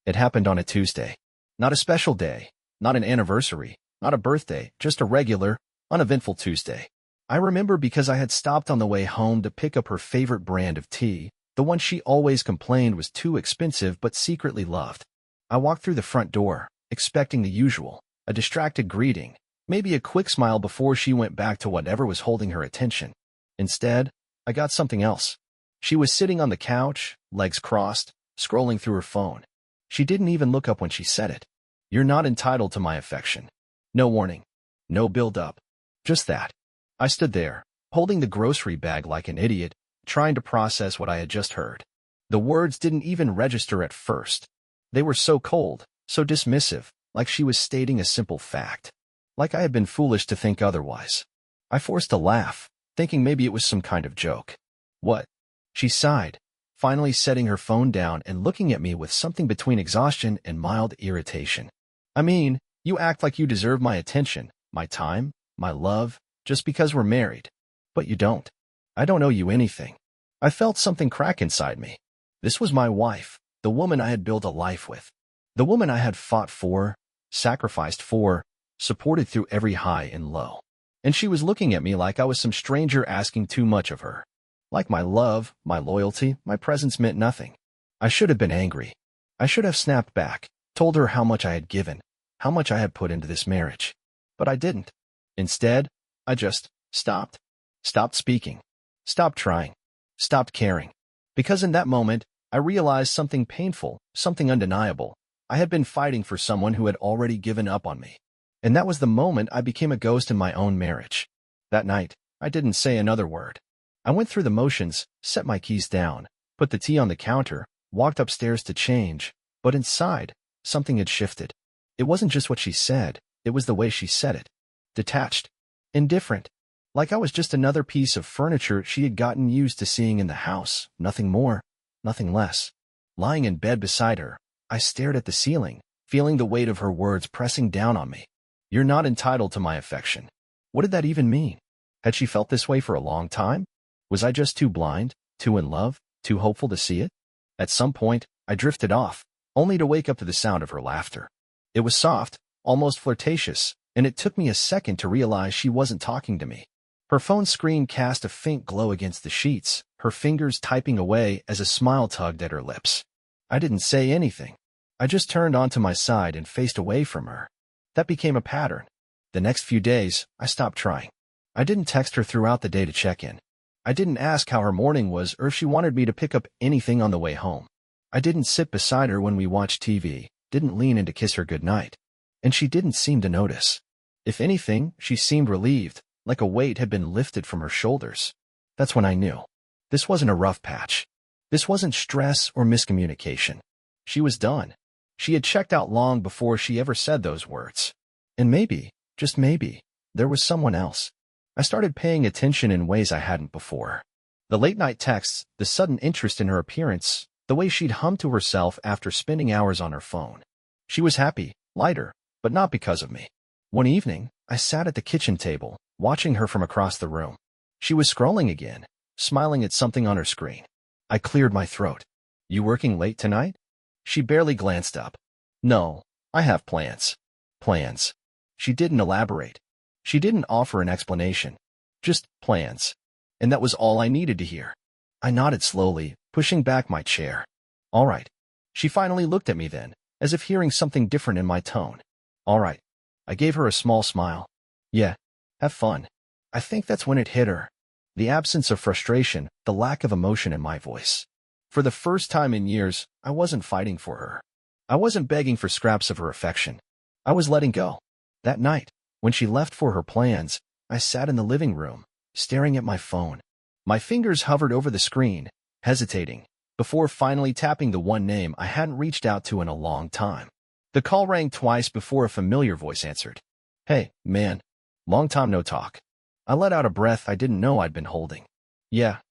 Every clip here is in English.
It happened on a Tuesday. Not a special day, not an anniversary, not a birthday, just a regular, uneventful Tuesday. I remember because I had stopped on the way home to pick up her favorite brand of tea, the one she always complained was too expensive but secretly loved. I walked through the front door, expecting the usual, a distracted greeting, maybe a quick smile before she went back to whatever was holding her attention. Instead, I got something else. She was sitting on the couch, legs crossed, scrolling through her phone. She didn't even look up when she said it. "You're not entitled to my affection." No warning. No build-up. Just that. I stood there, holding the grocery bag like an idiot, trying to process what I had just heard. The words didn't even register at first. They were so cold, so dismissive, like she was stating a simple fact. Like I had been foolish to think otherwise. I forced a laugh, thinking maybe it was some kind of joke. "What?" She sighed, finally setting her phone down and looking at me with something between exhaustion and mild irritation. "I mean, you act like you deserve my attention, my time, my love, just because we're married. But you don't. I don't owe you anything." I felt something crack inside me. This was my wife, the woman I had built a life with. The woman I had fought for, sacrificed for, supported through every high and low. And she was looking at me like I was some stranger asking too much of her. Like my love, my loyalty, my presence meant nothing. I should have been angry. I should have snapped back, told her how much I had given, how much I had put into this marriage. But I didn't. Instead, I just stopped. Stopped speaking. Stopped trying. Stopped caring. Because in that moment, I realized something painful, something undeniable. I had been fighting for someone who had already given up on me. And that was the moment I became a ghost in my own marriage. That night, I didn't say another word. I went through the motions, set my keys down, put the tea on the counter, walked upstairs to change, but inside, something had shifted. It wasn't just what she said, it was the way she said it. Detached. Indifferent. Like I was just another piece of furniture she had gotten used to seeing in the house, nothing more, nothing less. Lying in bed beside her, I stared at the ceiling, feeling the weight of her words pressing down on me. "You're not entitled to my affection." What did that even mean? Had she felt this way for a long time? Was I just too blind, too in love, too hopeful to see it? At some point, I drifted off, only to wake up to the sound of her laughter. It was soft, almost flirtatious, and it took me a second to realize she wasn't talking to me. Her phone screen cast a faint glow against the sheets, her fingers typing away as a smile tugged at her lips. I didn't say anything. I just turned onto my side and faced away from her. That became a pattern. The next few days, I stopped trying. I didn't text her throughout the day to check in. I didn't ask how her morning was or if she wanted me to pick up anything on the way home. I didn't sit beside her when we watched TV, didn't lean in to kiss her goodnight. And she didn't seem to notice. If anything, she seemed relieved, like a weight had been lifted from her shoulders. That's when I knew. This wasn't a rough patch. This wasn't stress or miscommunication. She was done. She had checked out long before she ever said those words. And maybe, just maybe, there was someone else. I started paying attention in ways I hadn't before. The late-night texts, the sudden interest in her appearance, the way she'd hum to herself after spending hours on her phone. She was happy, lighter, but not because of me. One evening, I sat at the kitchen table, watching her from across the room. She was scrolling again, smiling at something on her screen. I cleared my throat. "You working late tonight?" She barely glanced up. "No, I have plans." Plans. She didn't elaborate. She didn't offer an explanation. Just plans. And that was all I needed to hear. I nodded slowly, pushing back my chair. "All right." She finally looked at me then, as if hearing something different in my tone. "All right." I gave her a small smile. "Yeah, have fun." I think that's when it hit her. The absence of frustration, the lack of emotion in my voice. For the first time in years, I wasn't fighting for her. I wasn't begging for scraps of her affection. I was letting go. That night, when she left for her plans, I sat in the living room, staring at my phone. My fingers hovered over the screen, hesitating, before finally tapping the one name I hadn't reached out to in a long time. The call rang twice before a familiar voice answered. "Hey, man. Long time no talk." I let out a breath I didn't know I'd been holding. "Yeah,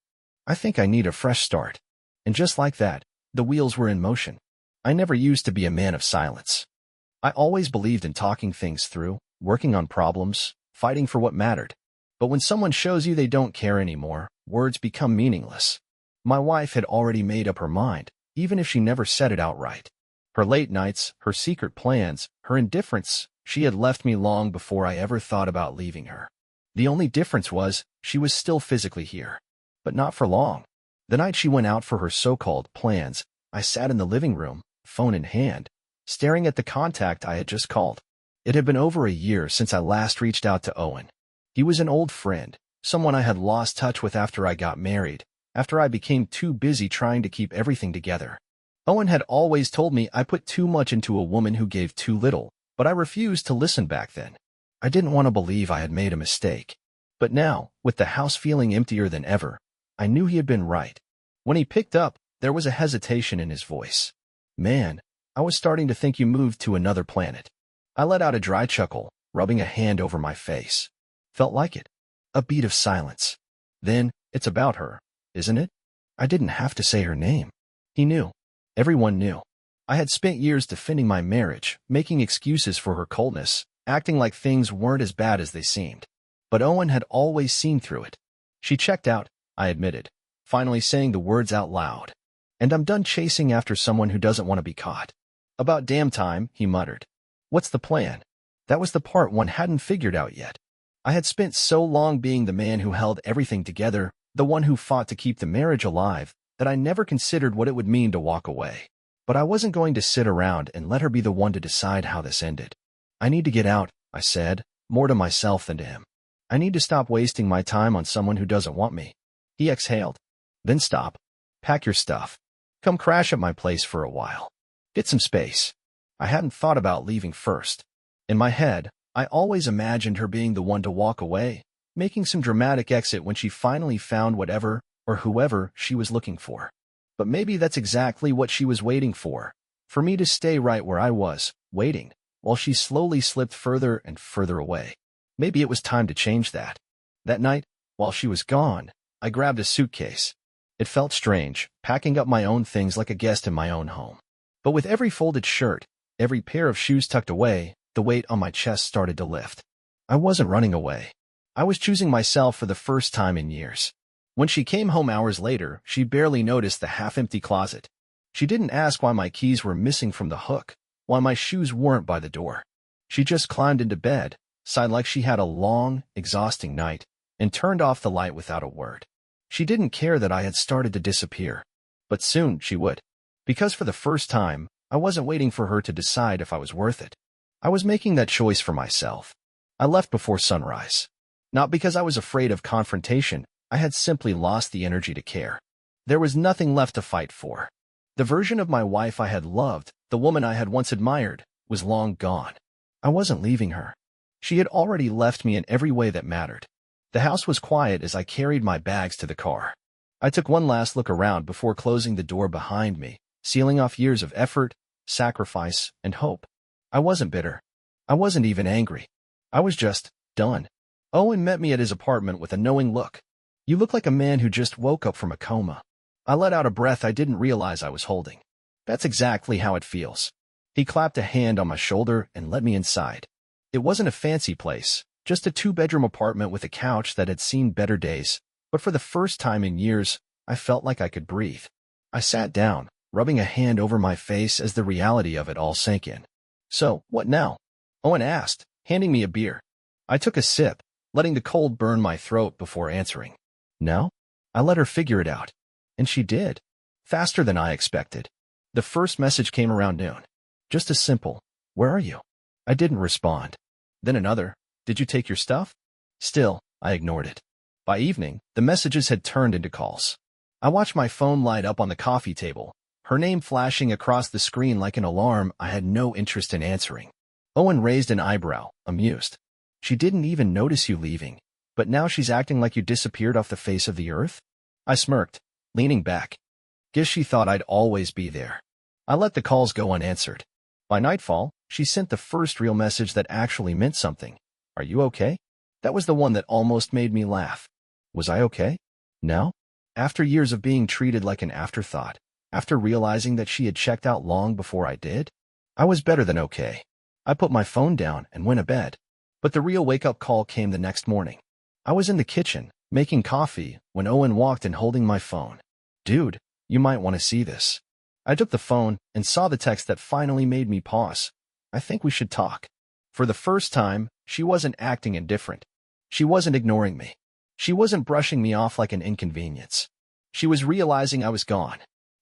I think I need a fresh start." And just like that, the wheels were in motion. I never used to be a man of silence. I always believed in talking things through, working on problems, fighting for what mattered. But when someone shows you they don't care anymore, words become meaningless. My wife had already made up her mind, even if she never said it outright. Her late nights, her secret plans, her indifference, she had left me long before I ever thought about leaving her. The only difference was, she was still physically here. But not for long. The night she went out for her so-called plans, I sat in the living room, phone in hand, staring at the contact I had just called. It had been over a year since I last reached out to Owen. He was an old friend, someone I had lost touch with after I got married, after I became too busy trying to keep everything together. Owen had always told me I put too much into a woman who gave too little, but I refused to listen back then. I didn't want to believe I had made a mistake. But now, with the house feeling emptier than ever, I knew he had been right. When he picked up, there was a hesitation in his voice. "Man, I was starting to think you moved to another planet." I let out a dry chuckle, rubbing a hand over my face. Felt like it. A beat of silence. Then, "It's about her, isn't it?" I didn't have to say her name. He knew. Everyone knew. I had spent years defending my marriage, making excuses for her coldness, acting like things weren't as bad as they seemed. But Owen had always seen through it. "She checked out," I admitted, finally saying the words out loud. "And I'm done chasing after someone who doesn't want to be caught." "About damn time," he muttered. "What's the plan?" That was the part one hadn't figured out yet. I had spent so long being the man who held everything together, the one who fought to keep the marriage alive, that I never considered what it would mean to walk away. But I wasn't going to sit around and let her be the one to decide how this ended. "I need to get out," I said, more to myself than to him. "I need to stop wasting my time on someone who doesn't want me." He exhaled. "Then stop. Pack your stuff. Come crash at my place for a while. Get some space." I hadn't thought about leaving first. In my head, I always imagined her being the one to walk away, making some dramatic exit when she finally found whatever or whoever she was looking for. But maybe that's exactly what she was waiting for me to stay right where I was, waiting, while she slowly slipped further and further away. Maybe it was time to change that. That night, while she was gone, I grabbed a suitcase. It felt strange, packing up my own things like a guest in my own home. But with every folded shirt, every pair of shoes tucked away, the weight on my chest started to lift. I wasn't running away. I was choosing myself for the first time in years. When she came home hours later, she barely noticed the half-empty closet. She didn't ask why my keys were missing from the hook, why my shoes weren't by the door. She just climbed into bed, sighed like she had a long, exhausting night, and turned off the light without a word. She didn't care that I had started to disappear. But soon she would. Because for the first time, I wasn't waiting for her to decide if I was worth it. I was making that choice for myself. I left before sunrise. Not because I was afraid of confrontation, I had simply lost the energy to care. There was nothing left to fight for. The version of my wife I had loved, the woman I had once admired, was long gone. I wasn't leaving her. She had already left me in every way that mattered. The house was quiet as I carried my bags to the car. I took one last look around before closing the door behind me, sealing off years of effort, sacrifice, and hope. I wasn't bitter. I wasn't even angry. I was just done. Owen met me at his apartment with a knowing look. "You look like a man who just woke up from a coma." I let out a breath I didn't realize I was holding. "That's exactly how it feels." He clapped a hand on my shoulder and let me inside. It wasn't a fancy place, just a two-bedroom apartment with a couch that had seen better days, but for the first time in years, I felt like I could breathe. I sat down, rubbing a hand over my face as the reality of it all sank in. "So, what now?" Owen asked, handing me a beer. I took a sip, letting the cold burn my throat before answering. "Now?" I let her figure it out. And she did. Faster than I expected. The first message came around noon. Just a simple, "Where are you?" I didn't respond. Then another, "Did you take your stuff?" Still, I ignored it. By evening, the messages had turned into calls. I watched my phone light up on the coffee table, her name flashing across the screen like an alarm I had no interest in answering. Owen raised an eyebrow, amused. "She didn't even notice you leaving, but now she's acting like you disappeared off the face of the earth?" I smirked, leaning back. Guess she thought I'd always be there. I let the calls go unanswered. By nightfall, she sent the first real message that actually meant something. "Are you okay?" That was the one that almost made me laugh. Was I okay? No? After years of being treated like an afterthought, after realizing that she had checked out long before I did, I was better than okay. I put my phone down and went to bed. But the real wake-up call came the next morning. I was in the kitchen, making coffee, when Owen walked in holding my phone. "Dude, you might want to see this." I took the phone and saw the text that finally made me pause. I think we should talk. For the first time, she wasn't acting indifferent. She wasn't ignoring me. She wasn't brushing me off like an inconvenience. She was realizing I was gone.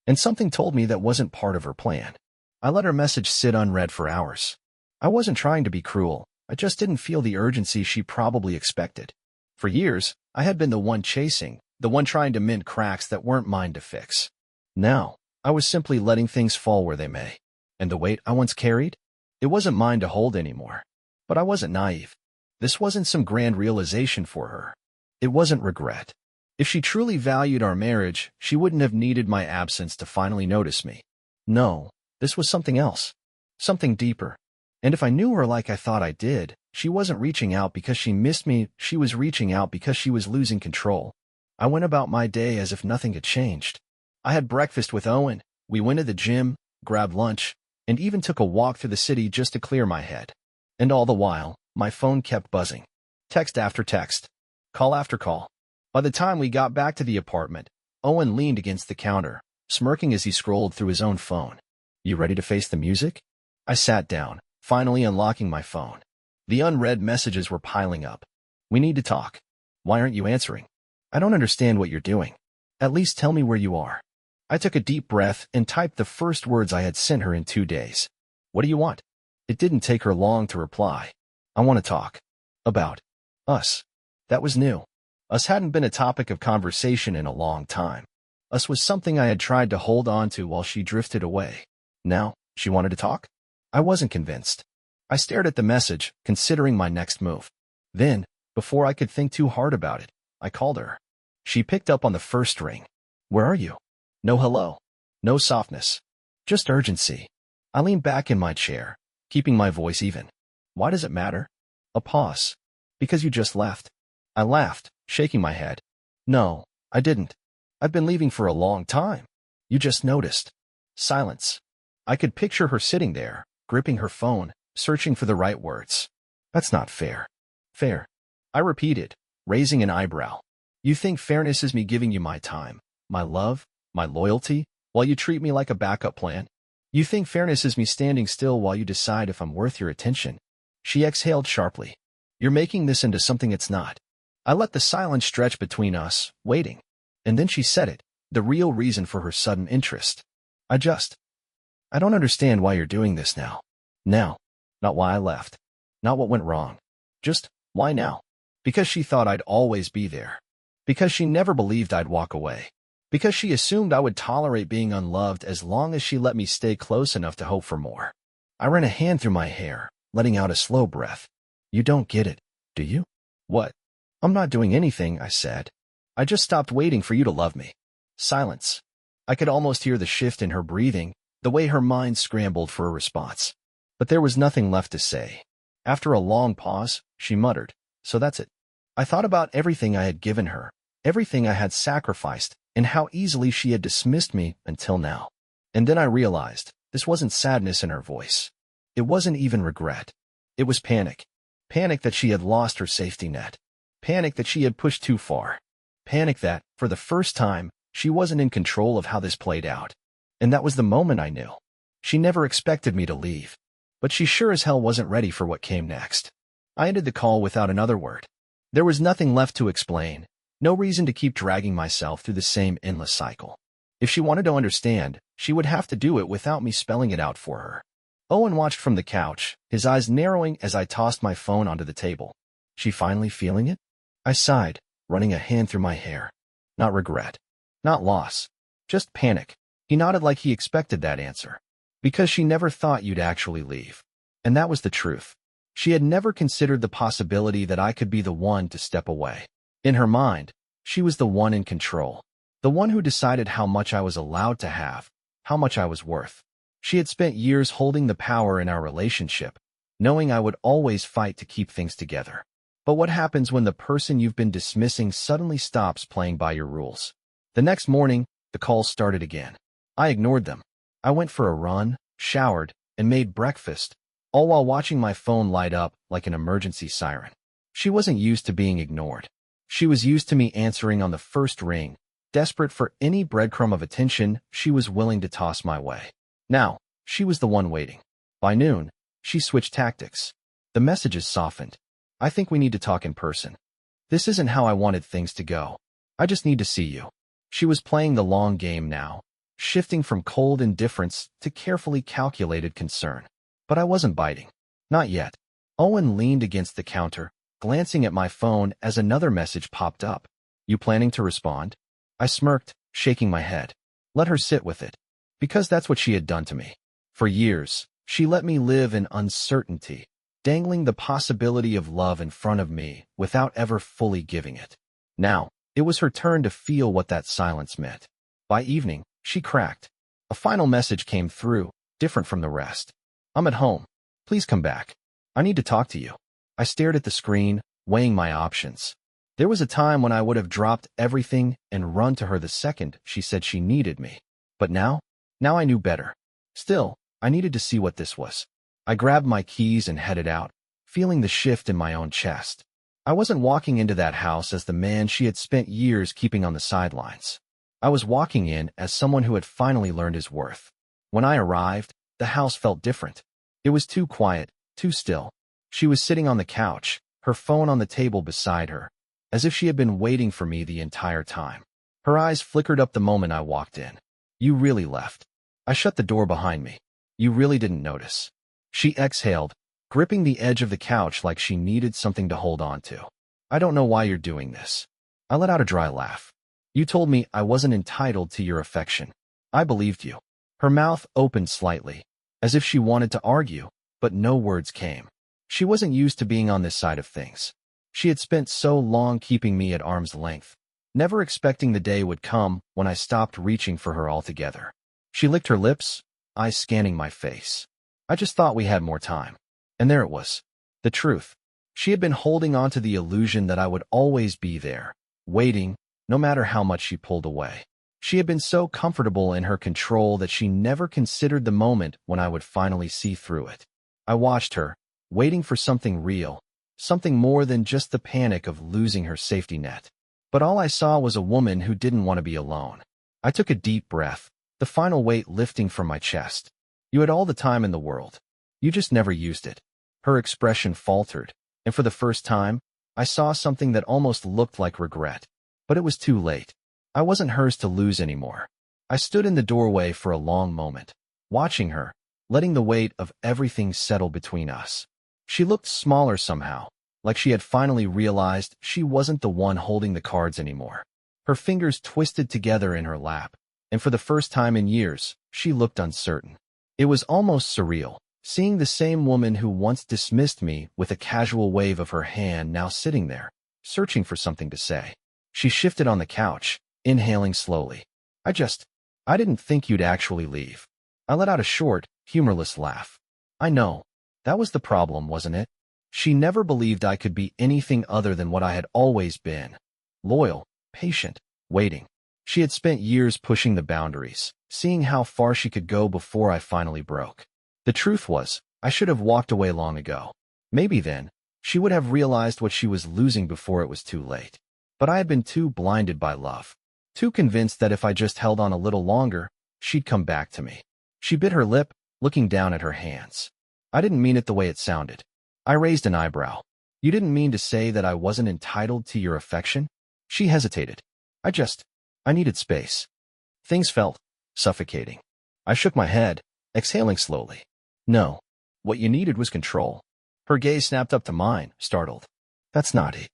And something told me that wasn't part of her plan. I let her message sit unread for hours. I wasn't trying to be cruel. I just didn't feel the urgency she probably expected. For years, I had been the one chasing, the one trying to mend cracks that weren't mine to fix. Now, I was simply letting things fall where they may. And the weight I once carried? It wasn't mine to hold anymore. But I wasn't naive. This wasn't some grand realization for her. It wasn't regret. If she truly valued our marriage, she wouldn't have needed my absence to finally notice me. No, this was something else. Something deeper. And if I knew her like I thought I did, she wasn't reaching out because she missed me, she was reaching out because she was losing control. I went about my day as if nothing had changed. I had breakfast with Owen, we went to the gym, grabbed lunch, and even took a walk through the city just to clear my head. And all the while, my phone kept buzzing. Text after text. Call after call. By the time we got back to the apartment, Owen leaned against the counter, smirking as he scrolled through his own phone. You ready to face the music? I sat down, finally unlocking my phone. The unread messages were piling up. We need to talk. Why aren't you answering? I don't understand what you're doing. At least tell me where you are. I took a deep breath and typed the first words I had sent her in 2 days. What do you want? It didn't take her long to reply. I want to talk. About us. That was new. Us hadn't been a topic of conversation in a long time. Us was something I had tried to hold on to while she drifted away. Now, she wanted to talk? I wasn't convinced. I stared at the message, considering my next move. Then, before I could think too hard about it, I called her. She picked up on the first ring. Where are you? No hello. No softness. Just urgency. I leaned back in my chair, keeping my voice even. Why does it matter? A pause. Because you just left. I laughed, shaking my head. No, I didn't. I've been leaving for a long time. You just noticed. Silence. I could picture her sitting there, gripping her phone, searching for the right words. That's not fair. Fair. I repeated, raising an eyebrow. You think fairness is me giving you my time, my love, my loyalty, while you treat me like a backup plan? You think fairness is me standing still while you decide if I'm worth your attention? She exhaled sharply. You're making this into something it's not. I let the silence stretch between us, waiting. And then she said it, the real reason for her sudden interest. I don't understand why you're doing this now. Now. Not why I left. Not what went wrong. Just, why now? Because she thought I'd always be there. Because she never believed I'd walk away. Because she assumed I would tolerate being unloved as long as she let me stay close enough to hope for more. I ran a hand through my hair, letting out a slow breath. You don't get it, do you? What? I'm not doing anything, I said. I just stopped waiting for you to love me. Silence. I could almost hear the shift in her breathing, the way her mind scrambled for a response. But there was nothing left to say. After a long pause, she muttered, so that's it. I thought about everything I had given her, everything I had sacrificed, and how easily she had dismissed me until now. And then I realized, this wasn't sadness in her voice. It wasn't even regret. It was panic. Panic that she had lost her safety net. Panic that she had pushed too far. Panic that, for the first time, she wasn't in control of how this played out. And that was the moment I knew. She never expected me to leave. But she sure as hell wasn't ready for what came next. I ended the call without another word. There was nothing left to explain, no reason to keep dragging myself through the same endless cycle. If she wanted to understand, she would have to do it without me spelling it out for her. Owen watched from the couch, his eyes narrowing as I tossed my phone onto the table. She finally feeling it? I sighed, running a hand through my hair. Not regret. Not loss. Just panic. He nodded like he expected that answer. Because she never thought you'd actually leave. And that was the truth. She had never considered the possibility that I could be the one to step away. In her mind, she was the one in control. The one who decided how much I was allowed to have, how much I was worth. She had spent years holding the power in our relationship, knowing I would always fight to keep things together. But what happens when the person you've been dismissing suddenly stops playing by your rules? The next morning, the calls started again. I ignored them. I went for a run, showered, and made breakfast, all while watching my phone light up like an emergency siren. She wasn't used to being ignored. She was used to me answering on the first ring, Desperate for any breadcrumb of attention she was willing to toss my way. Now, she was the one waiting. By noon, she switched tactics. The messages softened. I think we need to talk in person. This isn't how I wanted things to go. I just need to see you. She was playing the long game now, shifting from cold indifference to carefully calculated concern. But I wasn't biting. Not yet. Owen leaned against the counter, glancing at my phone as another message popped up. You planning to respond? I smirked, shaking my head. Let her sit with it. Because that's what she had done to me. For years, she let me live in uncertainty, dangling the possibility of love in front of me without ever fully giving it. Now, it was her turn to feel what that silence meant. By evening, she cracked. A final message came through, different from the rest. I'm at home. Please come back. I need to talk to you. I stared at the screen, weighing my options. There was a time when I would have dropped everything and run to her the second she said she needed me. But now I knew better. Still, I needed to see what this was. I grabbed my keys and headed out, feeling the shift in my own chest. I wasn't walking into that house as the man she had spent years keeping on the sidelines. I was walking in as someone who had finally learned his worth. When I arrived, the house felt different. It was too quiet, too still. She was sitting on the couch, her phone on the table beside her, as if she had been waiting for me the entire time. Her eyes flickered up the moment I walked in. You really left. I shut the door behind me. You really didn't notice. She exhaled, gripping the edge of the couch like she needed something to hold on to. I don't know why you're doing this. I let out a dry laugh. You told me I wasn't entitled to your affection. I believed you. Her mouth opened slightly, as if she wanted to argue, but no words came. She wasn't used to being on this side of things. She had spent so long keeping me at arm's length, never expecting the day would come when I stopped reaching for her altogether. She licked her lips, eyes scanning my face. I just thought we had more time. And there it was. The truth. She had been holding on to the illusion that I would always be there, waiting, no matter how much she pulled away. She had been so comfortable in her control that she never considered the moment when I would finally see through it. I watched her, waiting for something real, something more than just the panic of losing her safety net. But all I saw was a woman who didn't want to be alone. I took a deep breath, the final weight lifting from my chest. You had all the time in the world. You just never used it. Her expression faltered, and for the first time, I saw something that almost looked like regret. But it was too late. I wasn't hers to lose anymore. I stood in the doorway for a long moment, watching her, letting the weight of everything settle between us. She looked smaller somehow, like she had finally realized she wasn't the one holding the cards anymore. Her fingers twisted together in her lap, and for the first time in years, she looked uncertain. It was almost surreal, seeing the same woman who once dismissed me with a casual wave of her hand now sitting there, searching for something to say. She shifted on the couch, inhaling slowly. I didn't think you'd actually leave. I let out a short, humorless laugh. I know. That was the problem, wasn't it? She never believed I could be anything other than what I had always been. Loyal, patient, waiting. She had spent years pushing the boundaries, seeing how far she could go before I finally broke. The truth was, I should have walked away long ago. Maybe then, she would have realized what she was losing before it was too late. But I had been too blinded by love, too convinced that if I just held on a little longer, she'd come back to me. She bit her lip, looking down at her hands. I didn't mean it the way it sounded. I raised an eyebrow. You didn't mean to say that I wasn't entitled to your affection? She hesitated. I needed space. Things felt suffocating. I shook my head, exhaling slowly. No, what you needed was control. Her gaze snapped up to mine, startled. That's not it.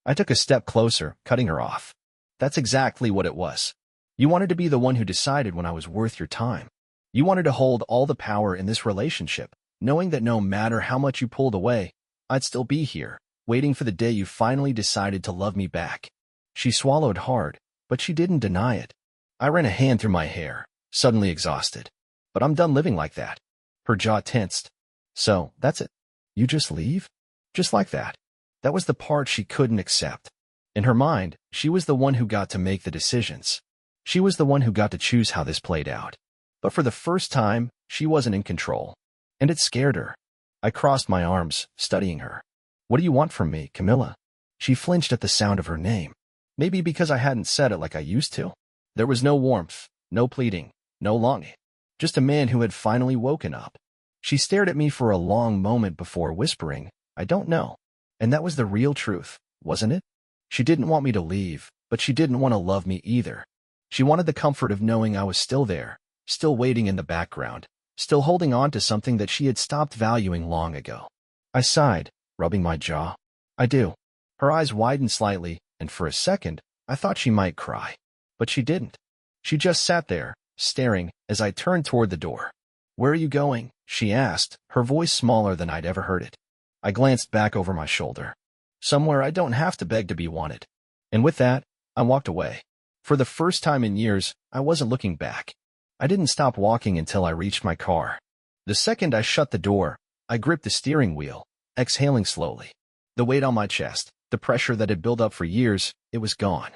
I took a step closer, cutting her off. That's exactly what it was. You wanted to be the one who decided when I was worth your time. You wanted to hold all the power in this relationship, knowing that no matter how much you pulled away, I'd still be here, waiting for the day you finally decided to love me back. She swallowed hard, but she didn't deny it. I ran a hand through my hair, suddenly exhausted. But I'm done living like that. Her jaw tensed. So, that's it. You just leave? Just like that. That was the part she couldn't accept. In her mind, she was the one who got to make the decisions. She was the one who got to choose how this played out. But for the first time, she wasn't in control. And it scared her. I crossed my arms, studying her. What do you want from me, Camilla? She flinched at the sound of her name. Maybe because I hadn't said it like I used to. There was no warmth, no pleading, no longing. Just a man who had finally woken up. She stared at me for a long moment before whispering, "I don't know." And that was the real truth, wasn't it? She didn't want me to leave, but she didn't want to love me either. She wanted the comfort of knowing I was still there, still waiting in the background, still holding on to something that she had stopped valuing long ago. I sighed, rubbing my jaw. "I do." Her eyes widened slightly, and for a second, I thought she might cry. But she didn't. She just sat there, staring, as I turned toward the door. "Where are you going?" she asked, her voice smaller than I'd ever heard it. I glanced back over my shoulder. "Somewhere I don't have to beg to be wanted." And with that, I walked away. For the first time in years, I wasn't looking back. I didn't stop walking until I reached my car. The second I shut the door, I gripped the steering wheel, exhaling slowly. The weight on my chest, the pressure that had built up for years, it was gone.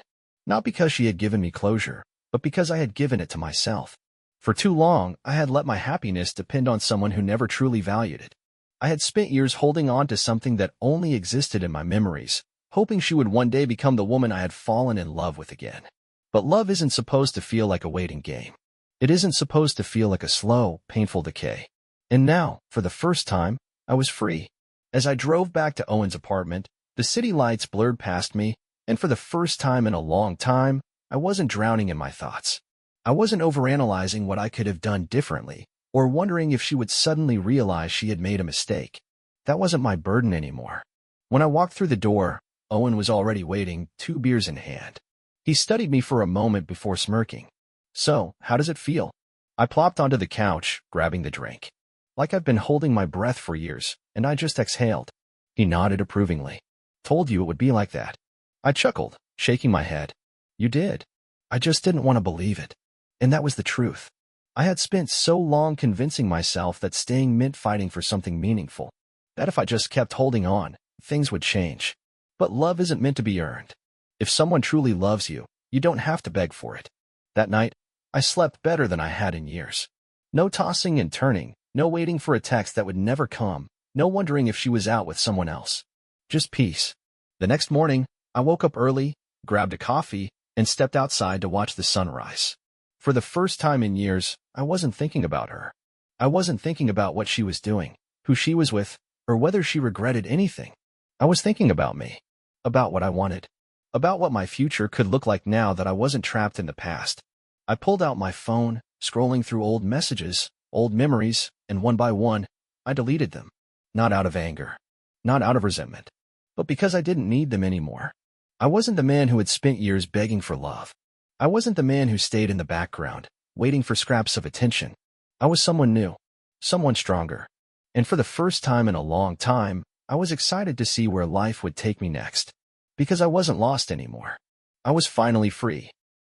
Not because she had given me closure, but because I had given it to myself. For too long, I had let my happiness depend on someone who never truly valued it. I had spent years holding on to something that only existed in my memories, hoping she would one day become the woman I had fallen in love with again. But love isn't supposed to feel like a waiting game. It isn't supposed to feel like a slow, painful decay. And now, for the first time, I was free. As I drove back to Owen's apartment, the city lights blurred past me, and for the first time in a long time, I wasn't drowning in my thoughts. I wasn't overanalyzing what I could have done differently, or wondering if she would suddenly realize she had made a mistake. That wasn't my burden anymore. When I walked through the door, Owen was already waiting, 2 beers in hand. He studied me for a moment before smirking. "So, how does it feel?" I plopped onto the couch, grabbing the drink. "Like I've been holding my breath for years, and I just exhaled." He nodded approvingly. "Told you it would be like that." I chuckled, shaking my head. "You did. I just didn't want to believe it." And that was the truth. I had spent so long convincing myself that staying meant fighting for something meaningful, that if I just kept holding on, things would change. But love isn't meant to be earned. If someone truly loves you, you don't have to beg for it. That night, I slept better than I had in years. No tossing and turning, no waiting for a text that would never come, no wondering if she was out with someone else. Just peace. The next morning, I woke up early, grabbed a coffee, and stepped outside to watch the sunrise. For the first time in years, I wasn't thinking about her. I wasn't thinking about what she was doing, who she was with, or whether she regretted anything. I was thinking about me, about what I wanted, about what my future could look like now that I wasn't trapped in the past. I pulled out my phone, scrolling through old messages, old memories, and one by one, I deleted them. Not out of anger, not out of resentment, but because I didn't need them anymore. I wasn't the man who had spent years begging for love. I wasn't the man who stayed in the background, waiting for scraps of attention. I was someone new, someone stronger. And for the first time in a long time, I was excited to see where life would take me next. Because I wasn't lost anymore. I was finally free.